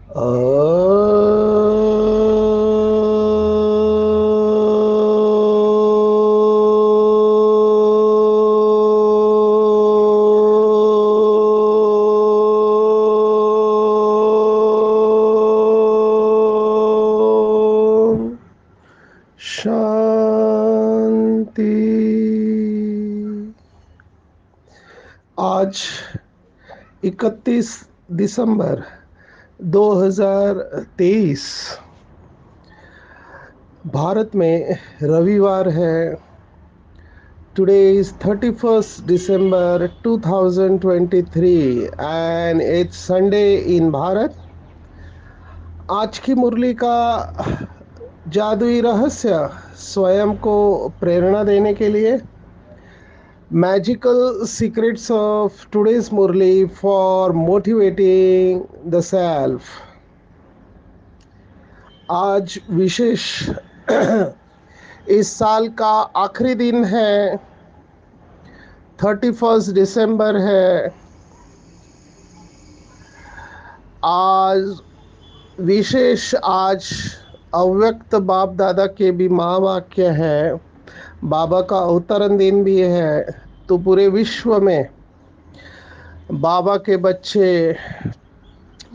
शांति। आज 31 दिसंबर 2023 भारत में रविवार है। Today is 31st December 2023 and it's Sunday in Bharat. आज की मुरली का जादुई रहस्य स्वयं को प्रेरणा देने के लिए Magical secrets of today's Murli for motivating the self। आज विशेष इस साल का आखिरी दिन है, 31 दिसंबर है। आज विशेष आज अव्यक्त बाप दादा के भी महावाक्य है, बाबा का अवतरण दिन भी है। तो पूरे विश्व में बाबा के बच्चे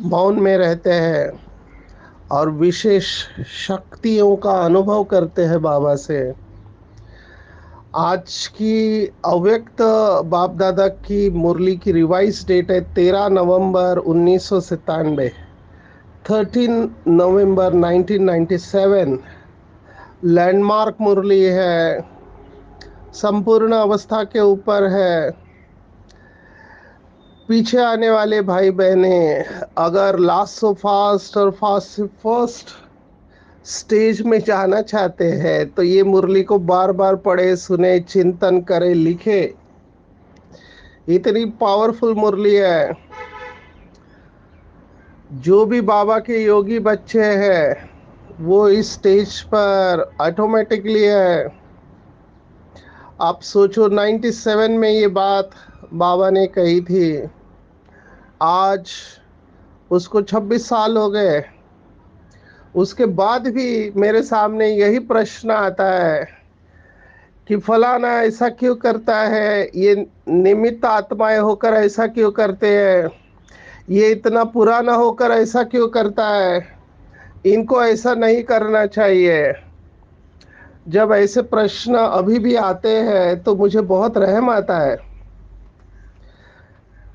मौन में रहते हैं और विशेष शक्तियों का अनुभव करते हैं बाबा से। आज की अव्यक्त बाप दादा की मुरली की रिवाइज डेट है 13 नवंबर 1997, 13 नवंबर 1997। लैंडमार्क मुरली है, संपूर्ण अवस्था के ऊपर है। पीछे आने वाले भाई बहने अगर लास्ट सो फास्ट और फास्ट से फर्स्ट स्टेज में जाना चाहते हैं तो ये मुरली को बार बार पढ़े, सुने, चिंतन करे, लिखे। इतनी पावरफुल मुरली है। जो भी बाबा के योगी बच्चे हैं वो इस स्टेज पर ऑटोमेटिकली है। आप सोचो 97 में ये बात बाबा ने कही थी, आज उसको 26 साल हो गए। उसके बाद भी मेरे सामने यही प्रश्न आता है कि फलाना ऐसा क्यों करता है, ये निमित्त आत्माएं होकर ऐसा क्यों करते हैं, ये इतना पुराना होकर ऐसा क्यों करता है, इनको ऐसा नहीं करना चाहिए। जब ऐसे प्रश्न अभी भी आते हैं तो मुझे बहुत रहम आता है,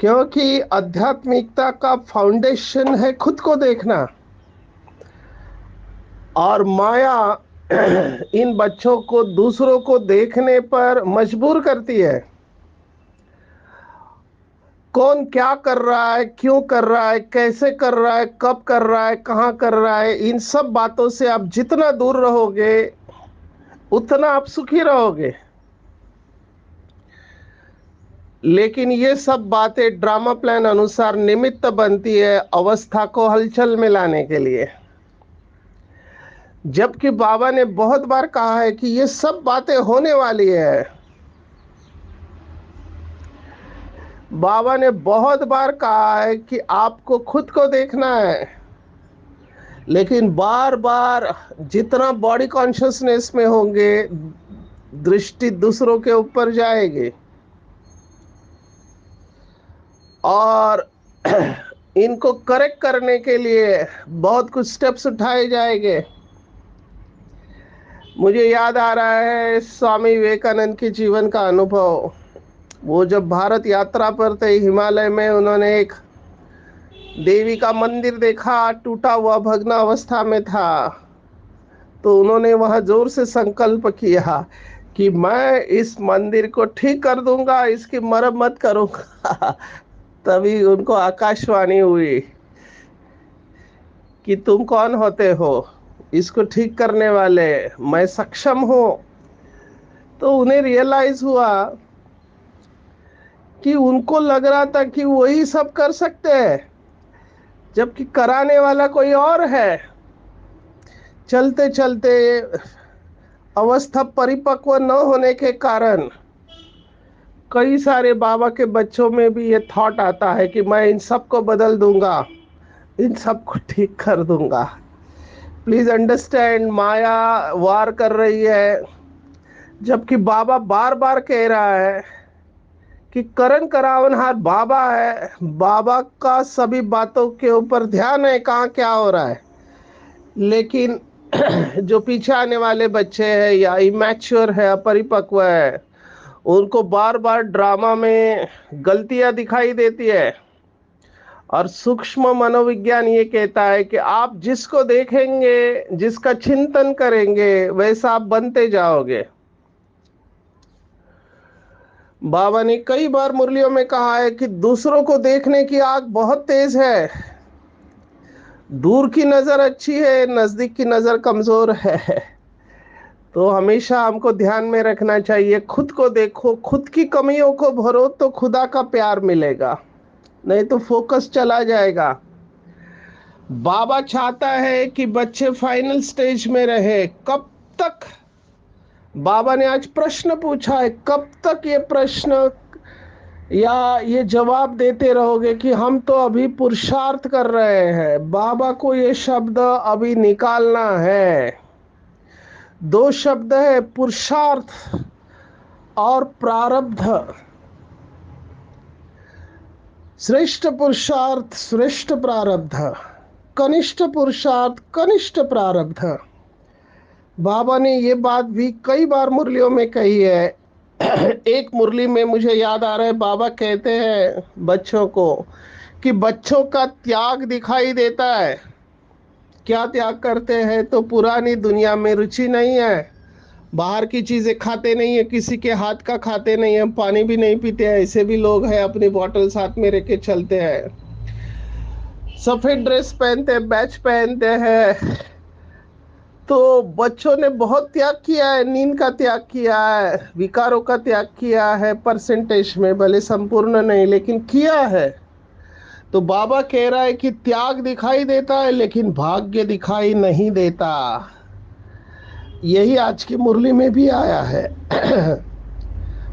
क्योंकि आध्यात्मिकता का फाउंडेशन है खुद को देखना। और माया इन बच्चों को दूसरों को देखने पर मजबूर करती है। कौन क्या कर रहा है, क्यों कर रहा है, कैसे कर रहा है, कब कर रहा है, कहाँ कर रहा है, इन सब बातों से आप जितना दूर रहोगे उतना आप सुखी रहोगे। लेकिन ये सब बातें ड्रामा प्लान अनुसार निमित्त बनती है अवस्था को हलचल में लाने के लिए। जबकि बाबा ने बहुत बार कहा है कि ये सब बातें होने वाली है। बाबा ने बहुत बार कहा है कि आपको खुद को देखना है, लेकिन बार बार जितना बॉडी कॉन्शियसनेस में होंगे दृष्टि दूसरों के ऊपर जाएगी और इनको करेक्ट करने के लिए बहुत कुछ स्टेप्स उठाए जाएंगे। मुझे याद आ रहा है स्वामी विवेकानंद के जीवन का अनुभव। वो जब भारत यात्रा पर थे हिमालय में, उन्होंने एक देवी का मंदिर देखा, टूटा हुआ भग्न अवस्था में था। तो उन्होंने वहां जोर से संकल्प किया कि मैं इस मंदिर को ठीक कर दूंगा, इसकी मरम्मत करूंगा। तभी उनको आकाशवाणी हुई कि तुम कौन होते हो इसको ठीक करने वाले, मैं सक्षम हूं। तो उन्हें रियलाइज हुआ कि उनको लग रहा था कि वही सब कर सकते हैं, जबकि कराने वाला कोई और है। चलते चलते अवस्था परिपक्व न होने के कारण कई सारे बाबा के बच्चों में भी ये थॉट आता है कि मैं इन सबको बदल दूंगा, इन सबको ठीक कर दूंगा। प्लीज अंडरस्टैंड, माया वार कर रही है, जबकि बाबा बार बार कह रहा है कि करण करावनहार बाबा है, बाबा का सभी बातों के ऊपर ध्यान है कहाँ क्या हो रहा है। लेकिन जो पीछे आने वाले बच्चे हैं या इमैच्योर है, अपरिपक्व है, उनको बार बार ड्रामा में गलतियां दिखाई देती है। और सूक्ष्म मनोविज्ञान ये कहता है कि आप जिसको देखेंगे, जिसका चिंतन करेंगे, वैसा आप बनते जाओगे। बाबा ने कई बार मुरलियों में कहा है कि दूसरों को देखने की आंख बहुत तेज है। दूर की नजर अच्छी है, नजदीक की नजर कमजोर है। तो हमेशा हमको ध्यान में रखना चाहिए, खुद को देखो, खुद की कमियों को भरो तो खुदा का प्यार मिलेगा, नहीं तो फोकस चला जाएगा। बाबा चाहता है कि बच्चे फाइनल स्टेज में रहे। कब तक? बाबा ने आज प्रश्न पूछा है, कब तक ये प्रश्न या ये जवाब देते रहोगे कि हम तो अभी पुरुषार्थ कर रहे हैं? बाबा को ये शब्द अभी निकालना है। दो शब्द है, पुरुषार्थ और प्रारब्ध। श्रेष्ठ पुरुषार्थ, श्रेष्ठ प्रारब्ध, कनिष्ठ पुरुषार्थ, कनिष्ठ प्रारब्ध। बाबा ने ये बात भी कई बार मुरलियों में कही है। एक मुरली में मुझे याद आ रहा है, बाबा कहते हैं बच्चों को कि बच्चों का त्याग दिखाई देता है। क्या त्याग करते हैं? तो पुरानी दुनिया में रुचि नहीं है, बाहर की चीजें खाते नहीं है, किसी के हाथ का खाते नहीं है, पानी भी नहीं पीते हैं। ऐसे भी लोग हैं, अपनी बॉटल साथ में रख के चलते हैं, सफेद ड्रेस पहनते हैं, बैच पहनते हैं। तो बच्चों ने बहुत त्याग किया है, नींद का त्याग किया है, विकारों का त्याग किया है, परसेंटेज में भले संपूर्ण नहीं लेकिन किया है। तो बाबा कह रहा है कि त्याग दिखाई देता है लेकिन भाग्य दिखाई नहीं देता। यही आज की मुरली में भी आया है।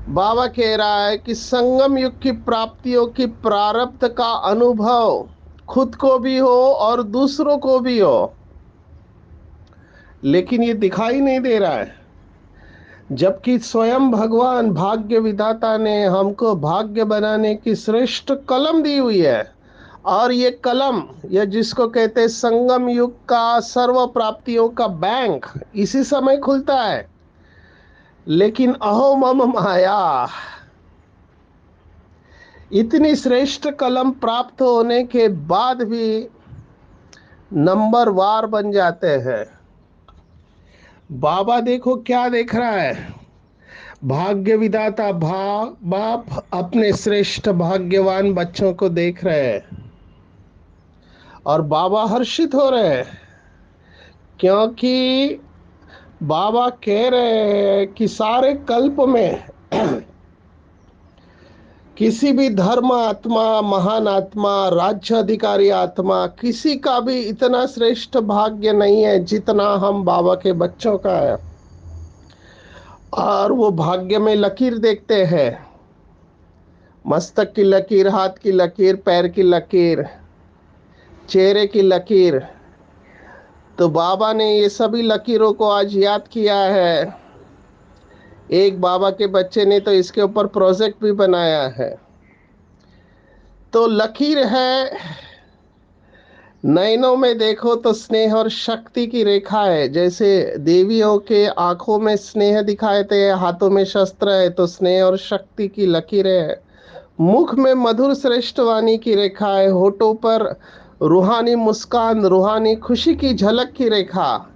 बाबा कह रहा है कि संगम युग की प्राप्तियों की प्रारब्ध का अनुभव खुद को भी हो और दूसरों को भी हो, लेकिन ये दिखाई नहीं दे रहा है। जबकि स्वयं भगवान भाग्य विधाता ने हमको भाग्य बनाने की श्रेष्ठ कलम दी हुई है। और ये कलम, ये जिसको कहते हैं संगम युग का सर्व प्राप्तियों का बैंक, इसी समय खुलता है। लेकिन अहो मम माया, इतनी श्रेष्ठ कलम प्राप्त होने के बाद भी नंबर वार बन जाते हैं। बाबा देखो क्या देख रहा है, भाग्य विधाता बाप अपने श्रेष्ठ भाग्यवान बच्चों को देख रहे हैं और बाबा हर्षित हो रहे हैं, क्योंकि बाबा कह रहे हैं कि सारे कल्प में किसी भी धर्म आत्मा, महान आत्मा, राज्य अधिकारी आत्मा, किसी का भी इतना श्रेष्ठ भाग्य नहीं है जितना हम बाबा के बच्चों का है। और वो भाग्य में लकीर देखते हैं, मस्तक की लकीर, हाथ की लकीर, पैर की लकीर, चेहरे की लकीर। तो बाबा ने ये सभी लकीरों को आज याद किया है। एक बाबा के बच्चे ने तो इसके ऊपर प्रोजेक्ट भी बनाया है। तो लकीर है, नयनों में देखो तो स्नेह और शक्ति की रेखा है। जैसे देवियों के आंखों में स्नेह दिखाए थे, हाथों में शस्त्र है, तो स्नेह और शक्ति की लकीर है। मुख में मधुर श्रेष्ठ वाणी की रेखा है, होठों पर रूहानी मुस्कान, रूहानी खुशी की झलक की रेखा,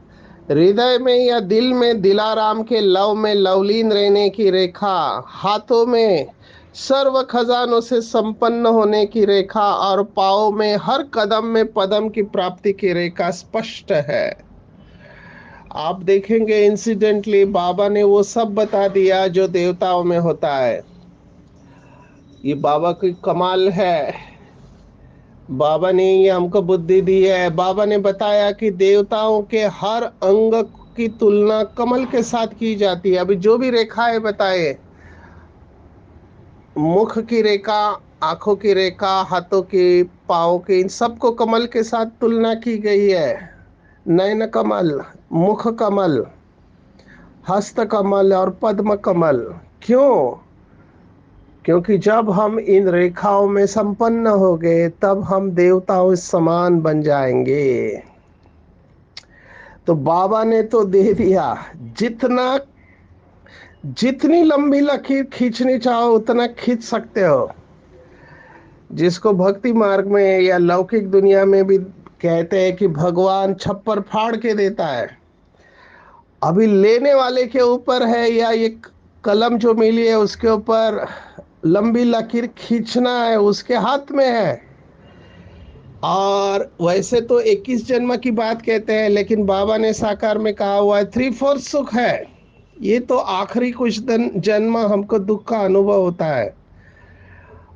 हृदय में या दिल में दिलाराम के लव में लवलीन रहने की रेखा, हाथों में सर्व खजानों से संपन्न होने की रेखा, और पाँव में हर कदम में पदम की प्राप्ति की रेखा स्पष्ट है। आप देखेंगे इंसिडेंटली बाबा ने वो सब बता दिया जो देवताओं में होता है। ये बाबा की कमाल है। बाबा ने ये हमको बुद्धि दी है। बाबा ने बताया कि देवताओं के हर अंग की तुलना कमल के साथ की जाती है। अभी जो भी रेखाएं बताए, मुख की रेखा आंखों की रेखा, हाथों की, पाँव की, इन सबको कमल के साथ तुलना की गई है। नयन कमल, मुख कमल, हस्त कमल और पद्म कमल। क्यों? क्योंकि जब हम इन रेखाओं में संपन्न हो गए तब हम देवताओं समान बन जाएंगे। तो बाबा ने तो दे दिया, जितना जितनी लंबी लकीर खींचनी चाहो उतना खींच सकते हो। जिसको भक्ति मार्ग में या लौकिक दुनिया में भी कहते हैं कि भगवान छप्पर फाड़ के देता है। अभी लेने वाले के ऊपर है, या ये कलम जो मिली है उसके ऊपर लंबी लकीर खींचना है, उसके हाथ में है। और वैसे तो 21 जन्म की बात कहते हैं, लेकिन बाबा ने साकार में कहा हुआ है 3/4 सुख है। ये तो आखिरी कुछ जन्म हमको दुख का अनुभव होता है,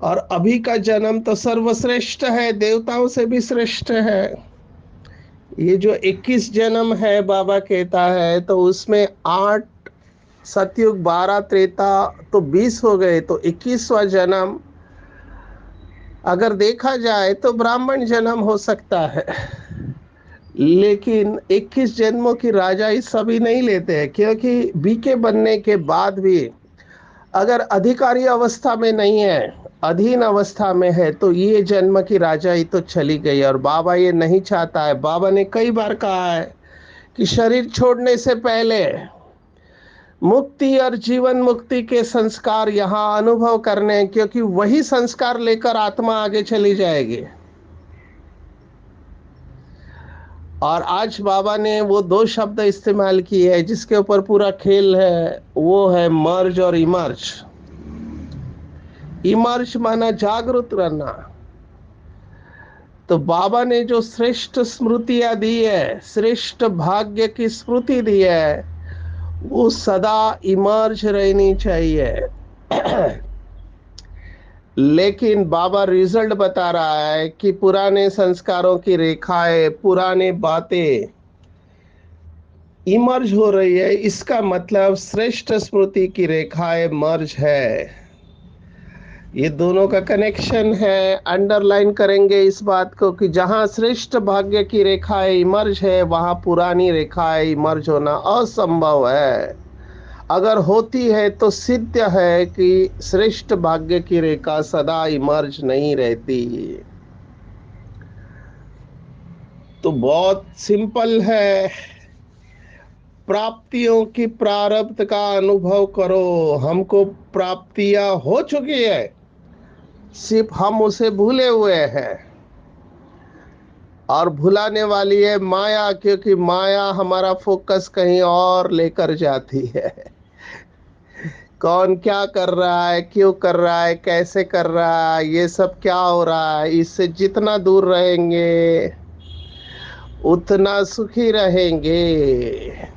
और अभी का जन्म तो सर्वश्रेष्ठ है, देवताओं से भी श्रेष्ठ है। ये जो 21 जन्म है बाबा कहता है, तो उसमें 8 सतयुग, 12 त्रेता, तो 20 हो गए। तो 21वां जन्म अगर देखा जाए तो ब्राह्मण जन्म हो सकता है। लेकिन 21 जन्मों की राजाई सभी नहीं लेते हैं, क्योंकि बीके बनने के बाद भी अगर अधिकारी अवस्था में नहीं है, अधीन अवस्था में है, तो ये जन्म की राजाई तो चली गई। और बाबा ये नहीं चाहता है। बाबा ने कई बार कहा है कि शरीर छोड़ने से पहले मुक्ति और जीवन मुक्ति के संस्कार यहाँ अनुभव करने हैं, क्योंकि वही संस्कार लेकर आत्मा आगे चली जाएगी। और आज बाबा ने वो 2 शब्द इस्तेमाल किए हैं जिसके ऊपर पूरा खेल है, वो है मर्ज और इमर्ज। इमर्ज माना जागृत रहना। तो बाबा ने जो श्रेष्ठ स्मृतियां दी है, श्रेष्ठ भाग्य की स्मृति दी है, वो सदा इमर्ज रहनी चाहिए। लेकिन बाबा रिजल्ट बता रहा है कि पुराने संस्कारों की रेखाएं, पुराने बातें इमर्ज हो रही है। इसका मतलब श्रेष्ठ स्मृति की रेखाएं मर्ज है। ये दोनों का कनेक्शन है। अंडरलाइन करेंगे इस बात को कि जहां श्रेष्ठ भाग्य की रेखाएं इमर्ज है, वहां पुरानी रेखाएं इमर्ज होना असंभव है। अगर होती है तो सिद्ध है कि श्रेष्ठ भाग्य की रेखा सदा इमर्ज नहीं रहती। तो बहुत सिंपल है। प्राप्तियों की प्रारब्ध का अनुभव करो। हमको प्राप्तियां हो चुकी है, सिर्फ हम उसे भूले हुए हैं। और भुलाने वाली है माया, क्योंकि माया हमारा फोकस कहीं और लेकर जाती है। कौन क्या कर रहा है, क्यों कर रहा है, कैसे कर रहा है, ये सब क्या हो रहा है, इससे जितना दूर रहेंगे उतना सुखी रहेंगे।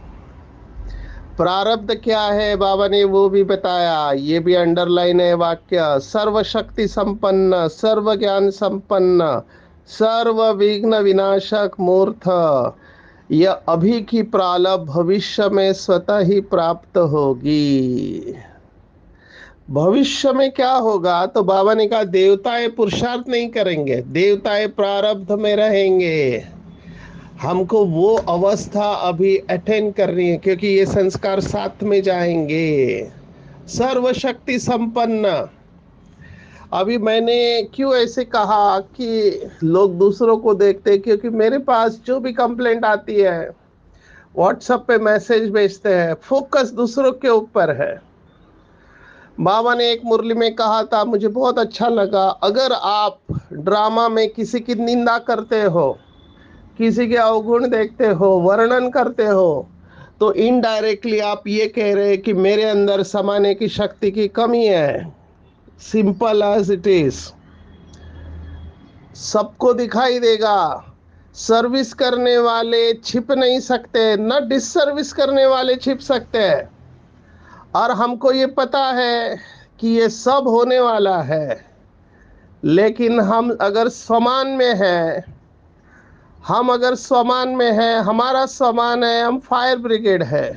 प्रारब्ध क्या है बाबा ने वो भी बताया। ये भी अंडरलाइन है वाक्य। सर्वशक्ति संपन्न, सर्व ज्ञान संपन्न, सर्व विघ्न विनाशक मूर्त, यह अभी की प्रारब्ध भविष्य में स्वतः ही प्राप्त होगी। भविष्य में क्या होगा? तो बाबा ने कहा देवताएं पुरुषार्थ नहीं करेंगे, देवताएं प्रारब्ध में रहेंगे। हमको वो अवस्था अभी अटेन करनी है, क्योंकि ये संस्कार साथ में जाएंगे। सर्वशक्ति संपन्न। अभी मैंने क्यों ऐसे कहा कि लोग दूसरों को देखते हैं, क्योंकि मेरे पास जो भी कंप्लेंट आती है व्हाट्सएप पे मैसेज भेजते हैं, फोकस दूसरों के ऊपर है। बाबा ने एक मुरली में कहा था, मुझे बहुत अच्छा लगा, अगर आप ड्रामा में किसी की निंदा करते हो, किसी के अवगुण देखते हो, वर्णन करते हो, तो इनडायरेक्टली आप ये कह रहे हैं कि मेरे अंदर समाने की शक्ति की कमी है। Simple as it is. सबको दिखाई देगा। सर्विस करने वाले छिप नहीं सकते, न डिससर्विस करने वाले छिप सकते हैं। और हमको ये पता है कि ये सब होने वाला है। लेकिन हम अगर समान में हैं, हम अगर स्वमान में हैं, हमारा स्वमान है, हम फायर ब्रिगेड है।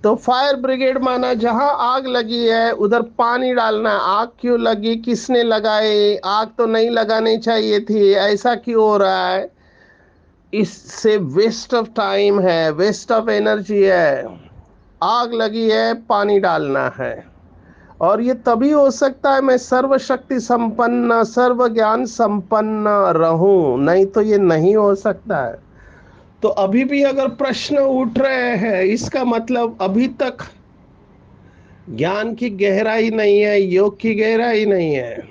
तो फायर ब्रिगेड माना जहां आग लगी है उधर पानी डालना। आग क्यों लगी, किसने लगाई, आग तो नहीं लगानी चाहिए थी, ऐसा क्यों हो रहा है? इससे वेस्ट ऑफ टाइम है, वेस्ट ऑफ एनर्जी है। आग लगी है, पानी डालना है। और ये तभी हो सकता है मैं सर्वशक्ति संपन्न सर्व ज्ञान संपन्न रहूं, नहीं तो ये नहीं हो सकता है। तो अभी भी अगर प्रश्न उठ रहे हैं, इसका मतलब अभी तक ज्ञान की गहराई नहीं है, योग की गहराई नहीं है।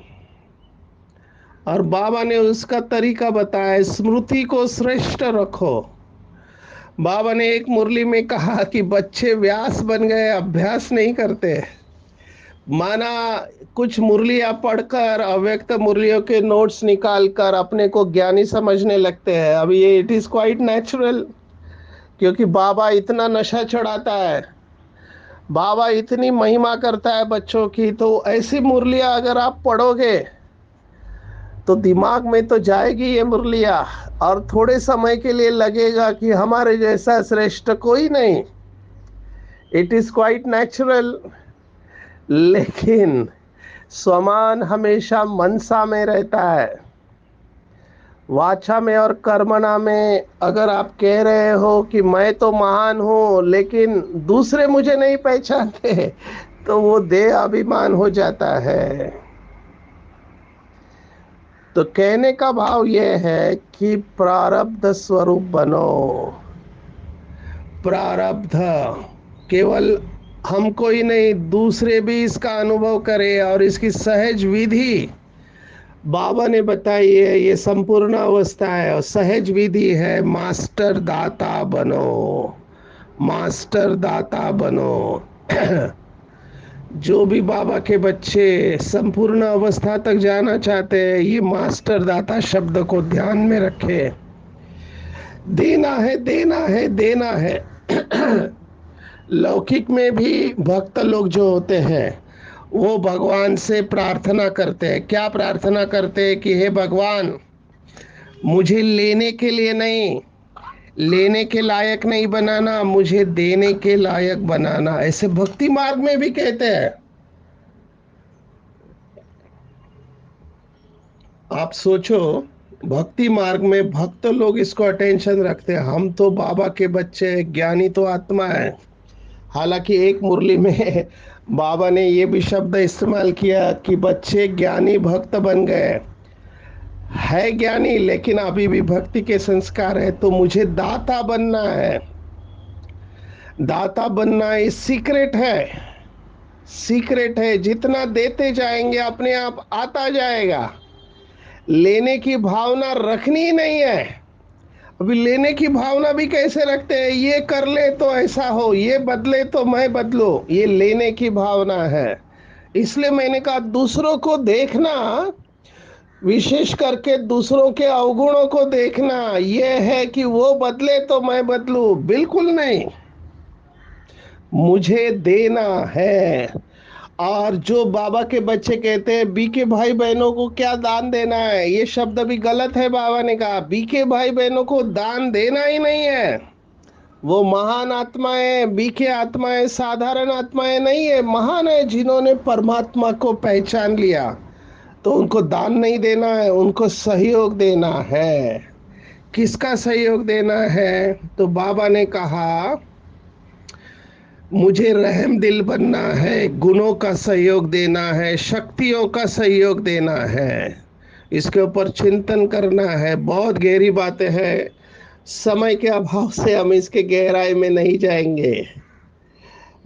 और बाबा ने उसका तरीका बताया, स्मृति को श्रेष्ठ रखो। बाबा ने एक मुरली में कहा कि बच्चे व्यास बन गए, अभ्यास नहीं करते। माना कुछ मुरलियां पढ़कर अव्यक्त मुरलियों के नोट्स निकाल कर अपने को ज्ञानी समझने लगते हैं। अब ये इट इज क्वाइट नेचुरल, क्योंकि बाबा इतना नशा चढ़ाता है, बाबा इतनी महिमा करता है बच्चों की। तो ऐसी मुरलियां अगर आप पढ़ोगे तो दिमाग में तो जाएगी ये मुरलियां, और थोड़े समय के लिए लगेगा कि हमारे जैसा श्रेष्ठ कोई नहीं। It is quite natural. लेकिन स्वमान हमेशा मनसा में रहता है। वाचा में और कर्मणा में अगर आप कह रहे हो कि मैं तो महान हूं लेकिन दूसरे मुझे नहीं पहचानते, तो वो देह अभिमान हो जाता है। तो कहने का भाव यह है कि प्रारब्ध स्वरूप बनो। प्रारब्ध केवल हमको ही नहीं, दूसरे भी इसका अनुभव करें, और इसकी सहज विधि बाबा ने बताई है। ये संपूर्ण अवस्था है और सहज विधि है। मास्टर दाता बनो, मास्टर दाता बनो। जो भी बाबा के बच्चे संपूर्ण अवस्था तक जाना चाहते हैं, ये मास्टर दाता शब्द को ध्यान में रखे। देना है, देना है, देना है। लौकिक में भी भक्त लोग जो होते हैं वो भगवान से प्रार्थना करते हैं। क्या प्रार्थना करते हैं कि हे भगवान, मुझे लेने के लिए नहीं, लेने के लायक नहीं बनाना, मुझे देने के लायक बनाना। ऐसे भक्ति मार्ग में भी कहते हैं। आप सोचो, भक्ति मार्ग में भक्त लोग इसको अटेंशन रखते हैं। हम तो बाबा के बच्चे, ज्ञानी तो आत्मा है। हालांकि एक मुरली में बाबा ने ये भी शब्द इस्तेमाल किया कि बच्चे ज्ञानी भक्त बन गए। है ज्ञानी लेकिन अभी भी भक्ति के संस्कार है। तो मुझे दाता बनना है। दाता बनना ये सीक्रेट है, सीक्रेट है। जितना देते जाएंगे अपने आप आता जाएगा। लेने की भावना रखनी ही नहीं है। अभी लेने की भावना भी कैसे रखते हैं, ये कर ले तो ऐसा हो, ये बदले तो मैं बदलूं, ये लेने की भावना है। इसलिए मैंने कहा दूसरों को देखना, विशेष करके दूसरों के अवगुणों को देखना, यह है कि वो बदले तो मैं बदलूं, बिल्कुल नहीं। मुझे देना है। और जो बाबा के बच्चे कहते हैं बी के भाई बहनों को क्या दान देना है, ये शब्द भी गलत है। बाबा ने कहा बी के भाई बहनों को दान देना ही नहीं है। वो महान आत्माएं, बी के आत्माएं साधारण आत्माएं नहीं है, महान है, जिन्होंने परमात्मा को पहचान लिया। तो उनको दान नहीं देना है, उनको सहयोग देना है। किसका सहयोग देना है? तो बाबा ने कहा मुझे रहम दिल बनना है, गुणों का सहयोग देना है, शक्तियों का सहयोग देना है। इसके ऊपर चिंतन करना है। बहुत गहरी बातें हैं, समय के अभाव से हम इसके गहराई में नहीं जाएंगे।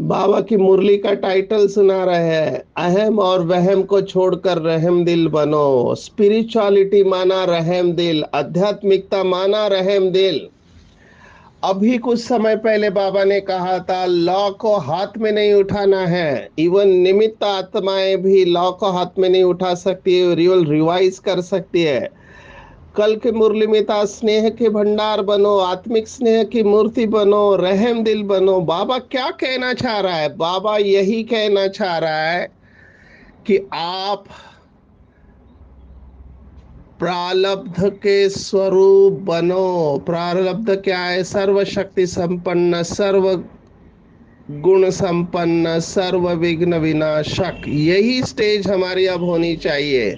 बाबा की मुरली का टाइटल सुना रहे हैं, अहम और वहम को छोड़कर रहम दिल बनो। स्पिरिचुअलिटी माना रहम दिल, आध्यात्मिकता माना रहम दिल। अभी कुछ समय पहले बाबा ने कहा था लॉ को हाथ में नहीं उठाना है। इवन निमित्त आत्माएं भी लॉ को हाथ में नहीं उठा सकती है, रियल रिवाइज कर सकती है। कल के मुरली में था स्नेह के भंडार बनो, आत्मिक स्नेह की मूर्ति बनो, रहम दिल बनो। बाबा क्या कहना चाह रहा है? बाबा यही कहना चाह रहा है कि आप प्रारब्ध के स्वरूप बनो। प्रारब्ध क्या है? सर्वशक्ति संपन्न सर्व गुण संपन्न सर्व विघ्न विनाशक, यही स्टेज हमारी अब होनी चाहिए।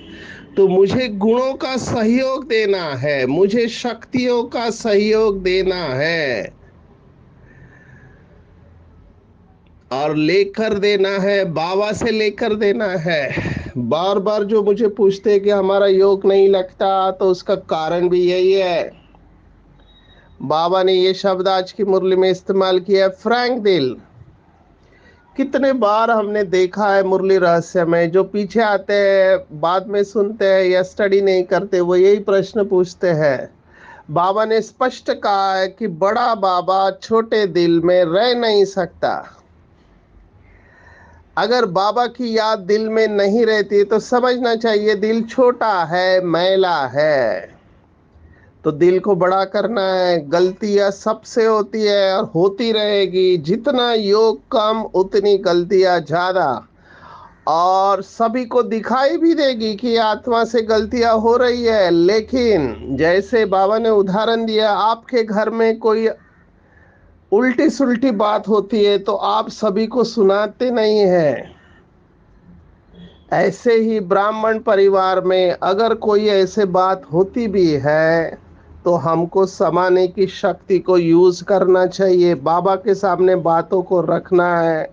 तो मुझे गुणों का सहयोग देना है, मुझे शक्तियों का सहयोग देना है और लेकर देना है, बाबा से लेकर देना है। बार बार जो मुझे पूछते हैं कि हमारा योग नहीं लगता, तो उसका कारण भी यही है। बाबा ने ये शब्द आज की मुरली में इस्तेमाल किया, फ्रैंक दिल। कितने बार हमने देखा है मुरली रहस्य में, जो पीछे आते हैं बाद में सुनते हैं या स्टडी नहीं करते, वो यही प्रश्न पूछते हैं। बाबा ने स्पष्ट कहा है कि बड़ा बाबा छोटे दिल में रह नहीं सकता। अगर बाबा की याद दिल में नहीं रहती तो समझना चाहिए दिल छोटा है, मैला है। तो दिल को बड़ा करना है। गलतियां सबसे होती है और होती रहेगी। जितना योग कम उतनी गलतियां ज्यादा, और सभी को दिखाई भी देगी कि आत्मा से गलतियां हो रही है। लेकिन जैसे बाबा ने उदाहरण दिया, आपके घर में कोई उल्टी सुल्टी बात होती है तो आप सभी को सुनाते नहीं हैं। ऐसे ही ब्राह्मण परिवार में अगर कोई ऐसे बात होती भी है तो हमको समाने की शक्ति को यूज करना चाहिए। बाबा के सामने बातों को रखना है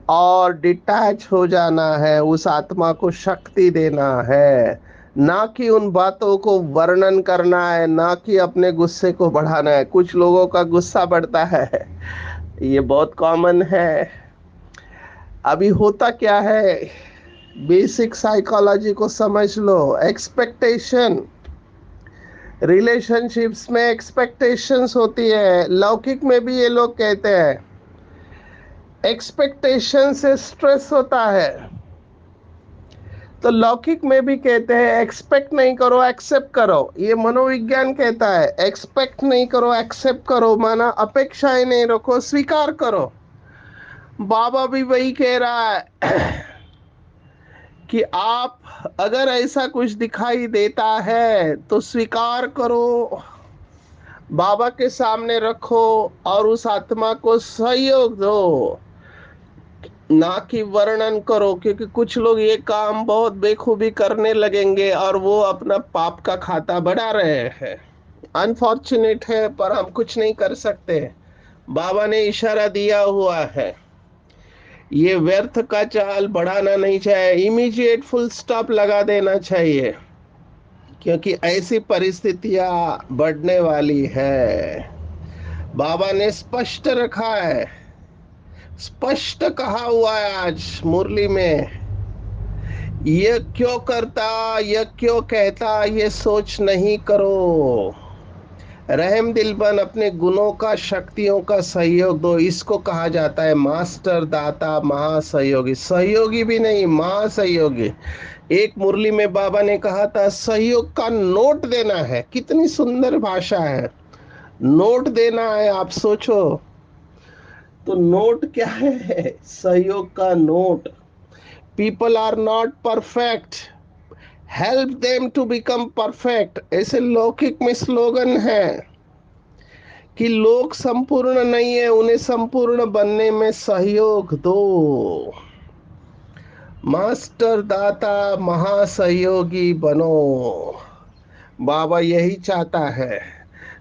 और डिटैच हो जाना है, उस आत्मा को शक्ति देना है, ना कि उन बातों को वर्णन करना है, ना कि अपने गुस्से को बढ़ाना है। कुछ लोगों का गुस्सा बढ़ता है, ये बहुत कॉमन है। अभी होता क्या है, बेसिक साइकोलॉजी को समझ लो। एक्सपेक्टेशन, रिलेशनशिप्स में एक्सपेक्टेशंस होती है। लौकिक में भी ये लोग कहते हैं एक्सपेक्टेशन से स्ट्रेस होता है, तो लौकिक में भी कहते हैं एक्सपेक्ट नहीं करो, एक्सेप्ट करो। ये मनोविज्ञान कहता है एक्सपेक्ट नहीं करो, एक्सेप्ट करो, माना अपेक्षाएं नहीं रखो, स्वीकार करो। बाबा भी वही कह रहा है कि आप अगर ऐसा कुछ दिखाई देता है तो स्वीकार करो, बाबा के सामने रखो और उस आत्मा को सहयोग दो, ना कि वर्णन करो। क्योंकि कुछ लोग ये काम बहुत बेखूबी करने लगेंगे और वो अपना पाप का खाता बढ़ा रहे हैं। अनफॉर्चुनेट है, पर हम कुछ नहीं कर सकते। बाबा ने इशारा दिया हुआ है, ये व्यर्थ का चाल बढ़ाना नहीं चाहिए, इमीडिएट फुल स्टॉप लगा देना चाहिए, क्योंकि ऐसी परिस्थितियां बढ़ने वाली है। बाबा ने स्पष्ट रखा है, स्पष्ट कहा हुआ है आज मुरली में, ये क्यों करता, ये क्यों कहता, ये सोच नहीं करो। रहम दिल बन अपने गुणों का, शक्तियों का सहयोग दो। इसको कहा जाता है मास्टर, दाता, महासहयोगी। सहयोगी भी नहीं, महासहयोगी। एक मुरली में बाबा ने कहा था सहयोग का नोट देना है। कितनी सुंदर भाषा है, नोट देना है। आप सोचो तो नोट क्या है, सहयोग का नोट। People are not perfect, help them to become perfect, ऐसे लौकिक में स्लोगन है कि लोग संपूर्ण नहीं है, उन्हें संपूर्ण बनने में सहयोग दो। मास्टर, दाता, महासहयोगी बनो। बाबा यही चाहता है।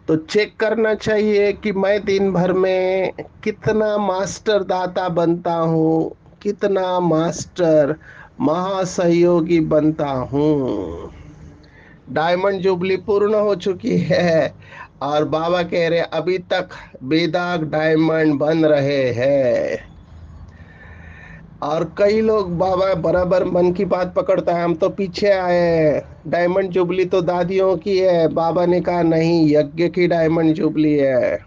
तो चेक करना चाहिए कि मैं दिन भर में कितना मास्टर दाता बनता हूँ, कितना मास्टर महासहयोगी बनता हूँ। डायमंड जुबली पूर्ण हो चुकी है और बाबा कह रहे अभी तक बेदाग डायमंड बन रहे हैं। और कई लोग बाबा बराबर मन की बात पकड़ता है, हम तो पीछे आए हैं, डायमंड जुबली तो दादियों की है। बाबा ने कहा नहीं, यज्ञ की डायमंड जुबली है।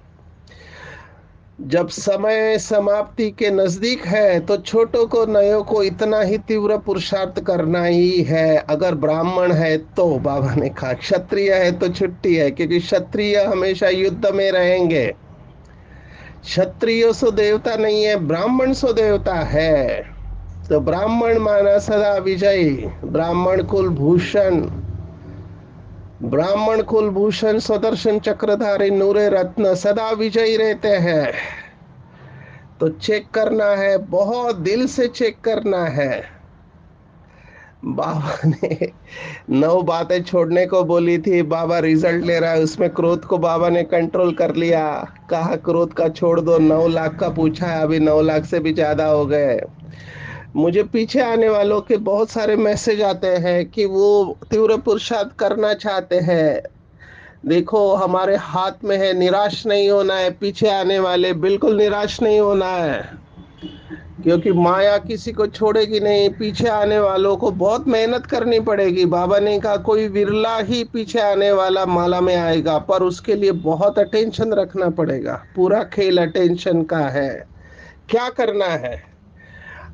जब समय समाप्ति के नजदीक है तो छोटों को, नयों को इतना ही तीव्र पुरुषार्थ करना ही है। अगर ब्राह्मण है तो बाबा ने कहा, क्षत्रिय है तो छुट्टी है, क्योंकि क्षत्रिय हमेशा युद्ध में रहेंगे। क्षत्रियो सो देवता नहीं है, ब्राह्मण सो देवता है। तो ब्राह्मण माना सदा विजयी, ब्राह्मण कुल भूषण, ब्राह्मण कुल भूषण सुदर्शन चक्रधारी नूरे रत्न सदा विजयी रहते हैं। तो चेक करना है, बहुत दिल से चेक करना है। बाबा ने 9 बातें छोड़ने को बोली थी, बाबा रिजल्ट ले रहा है, उसमें क्रोध को बाबा ने कंट्रोल कर लिया। कहा क्रोध का छोड़ दो, 9 लाख का पूछा है, अभी 9 लाख से भी ज्यादा हो गए। मुझे पीछे आने वालों के बहुत सारे मैसेज आते हैं कि वो तीव्र पुरुषार्थ करना चाहते हैं। देखो हमारे हाथ में है, निराश नहीं होना है। पीछे आने वाले बिल्कुल निराश नहीं होना है, क्योंकि माया किसी को छोड़ेगी नहीं। पीछे आने वालों को बहुत मेहनत करनी पड़ेगी। बाबा ने कहा कोई विरला ही पीछे आने वाला माला में आएगा, पर उसके लिए बहुत अटेंशन रखना पड़ेगा। पूरा खेल अटेंशन का है। क्या करना है?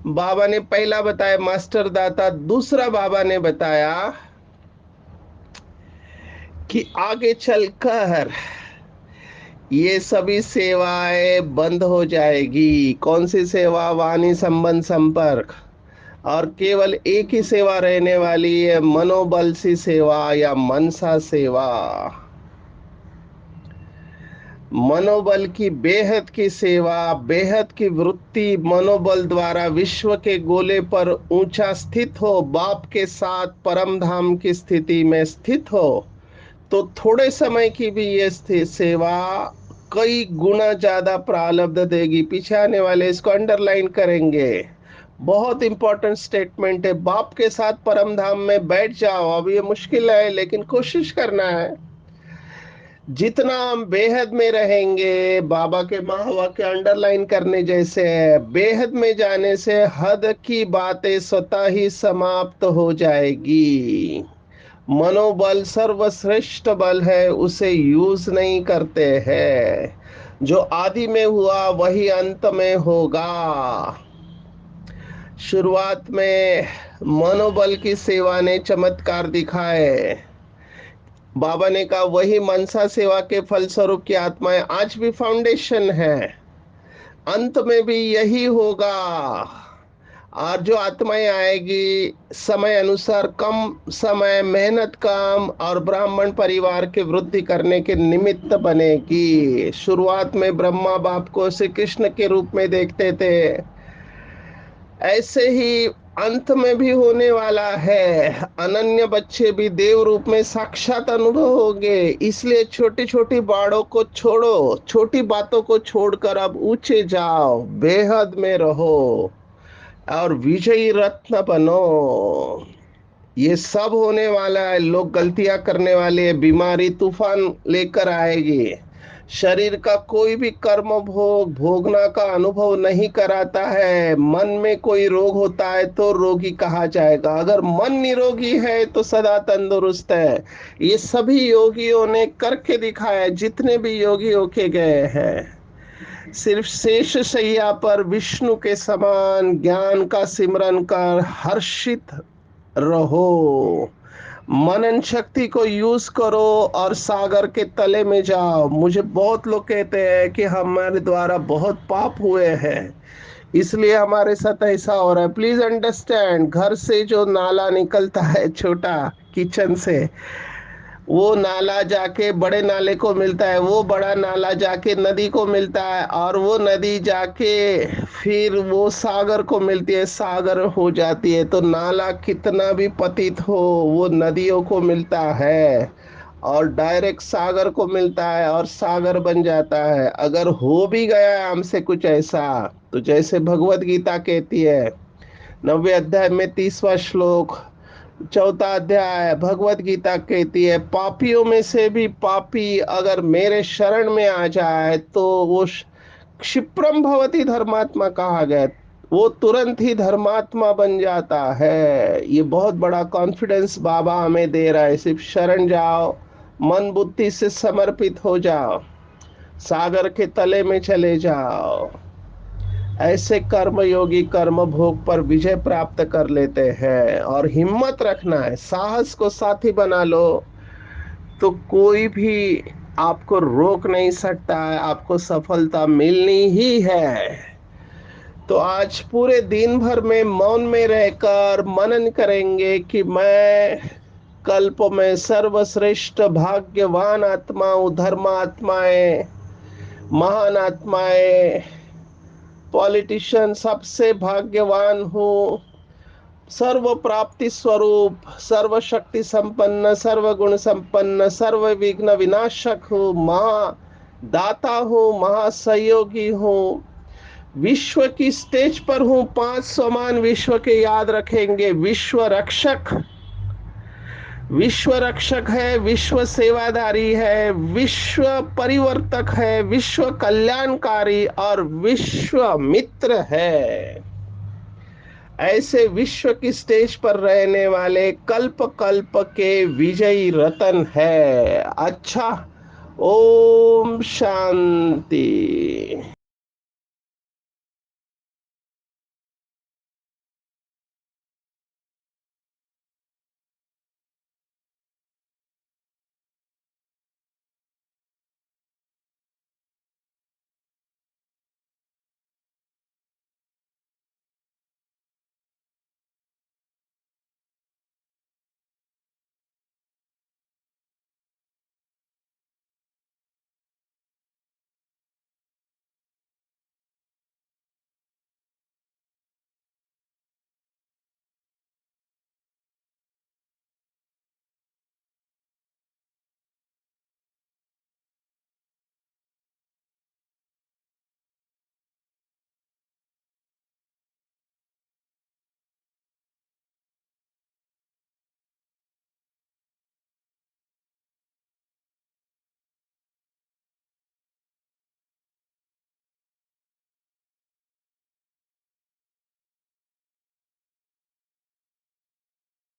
बाबा ने पहला बताया मास्टर दाता, दूसरा बाबा ने बताया कि आगे चलकर ये सभी सेवाएं बंद हो जाएगी। कौन सी सेवा? वाणी संबंध संपर्क। और केवल एक ही सेवा रहने वाली है, मनोबल सी सेवा या मनसा सेवा। मनोबल की बेहद की सेवा, बेहद की वृत्ति मनोबल द्वारा विश्व के गोले पर ऊंचा स्थित हो, बाप के साथ परम धाम की स्थिति में स्थित हो, तो थोड़े समय की भी ये सेवा कई गुना ज्यादा प्रारब्ध देगी। पीछे आने वाले इसको अंडरलाइन करेंगे। बहुत इंपॉर्टेंट स्टेटमेंट है। बाप के साथ परम धाम में बैठ जाओ। अब ये मुश्किल है, लेकिन कोशिश करना है। जितना हम बेहद में रहेंगे, बाबा के महावाक्य अंडरलाइन करने जैसे है, बेहद में जाने से हद की बातें स्वतः ही समाप्त हो जाएगी। मनोबल सर्वश्रेष्ठ बल है, उसे यूज नहीं करते हैं। जो आदि में हुआ वही अंत में होगा। शुरुआत में मनोबल की सेवा ने चमत्कार दिखाए। बाबा ने कहा वही मनसा सेवा के फलस्वरूप की आत्माएं आज भी फाउंडेशन है, अंत में भी यही होगा। और जो आत्माएं आएगी समय अनुसार, कम समय, मेहनत कम और ब्राह्मण परिवार की वृद्धि करने के निमित्त बनेगी। शुरुआत में ब्रह्मा बाप को श्री कृष्ण के रूप में देखते थे, ऐसे ही अंत में भी होने वाला है। अनन्य बच्चे भी देव रूप में साक्षात अनुभव होंगे। इसलिए छोटी छोटी बातों को छोड़ो, छोटी बातों को छोड़कर अब ऊंचे जाओ, बेहद में रहो और विजयी रत्न बनो। ये सब होने वाला है। लोग गलतियां करने वाले हैं, बीमारी तूफान लेकर आएगी। शरीर का कोई भी कर्म भोग भोगना का अनुभव नहीं कराता है। मन में कोई रोग होता है तो रोगी कहा जाएगा, अगर मन निरोगी है तो सदा तंदुरुस्त है। ये सभी योगियों ने करके दिखाया, जितने भी योगी होके गए हैं। सिर्फ शेष शैया पर विष्णु के समान ज्ञान का सिमरन कर हर्षित रहो। मनन शक्ति को यूज करो और सागर के तले में जाओ। मुझे बहुत लोग कहते हैं कि हमारे द्वारा बहुत पाप हुए हैं, इसलिए हमारे साथ ऐसा हो रहा है। प्लीज अंडरस्टैंड, घर से जो नाला निकलता है छोटा, किचन से, वो नाला जाके बड़े नाले को मिलता है, वो बड़ा नाला जाके नदी को मिलता है, और वो नदी जाके फिर वो सागर को मिलती है, सागर हो जाती है। तो नाला कितना भी पतित हो, वो नदियों को मिलता है और डायरेक्ट सागर को मिलता है और सागर बन जाता है। अगर हो भी गया हमसे कुछ ऐसा, तो जैसे भगवत गीता कहती है 9वें अध्याय में 30वां श्लोक, चौथा अध्याय भगवत गीता कहती है, पापियों में से भी पापी अगर मेरे शरण में आ जाए तो वो क्षिप्रम भवति धर्मात्मा कहा गया, वो तुरंत ही धर्मात्मा बन जाता है। ये बहुत बड़ा कॉन्फिडेंस बाबा हमें दे रहा है। सिर्फ शरण जाओ, मन बुद्धि से समर्पित हो जाओ, सागर के तले में चले जाओ। ऐसे कर्म योगी कर्म भोग पर विजय प्राप्त कर लेते हैं। और हिम्मत रखना है, साहस को साथी बना लो, तो कोई भी आपको रोक नहीं सकता है, आपको सफलता मिलनी ही है। तो आज पूरे दिन भर में मौन में रहकर मनन करेंगे कि मैं कल्प में सर्वश्रेष्ठ भाग्यवान आत्माओं, धर्मात्माएं, महान आत्माएं, पॉलिटिशियन सबसे भाग्यवान हूँ, सर्व प्राप्ति स्वरूप, सर्व शक्ति संपन्न, सर्व गुण संपन्न, सर्व विघ्न विनाशक हूँ, महा दाता हूँ, महासहयोगी हूँ, विश्व की स्टेज पर हूँ। 5 समान विश्व के याद रखेंगे। विश्व रक्षक है, विश्व सेवाधारी है, विश्व परिवर्तक है, विश्व कल्याणकारी और विश्व मित्र है। ऐसे विश्व की स्टेज पर रहने वाले कल्प कल्प के विजयी रतन है। अच्छा, ओम शांति।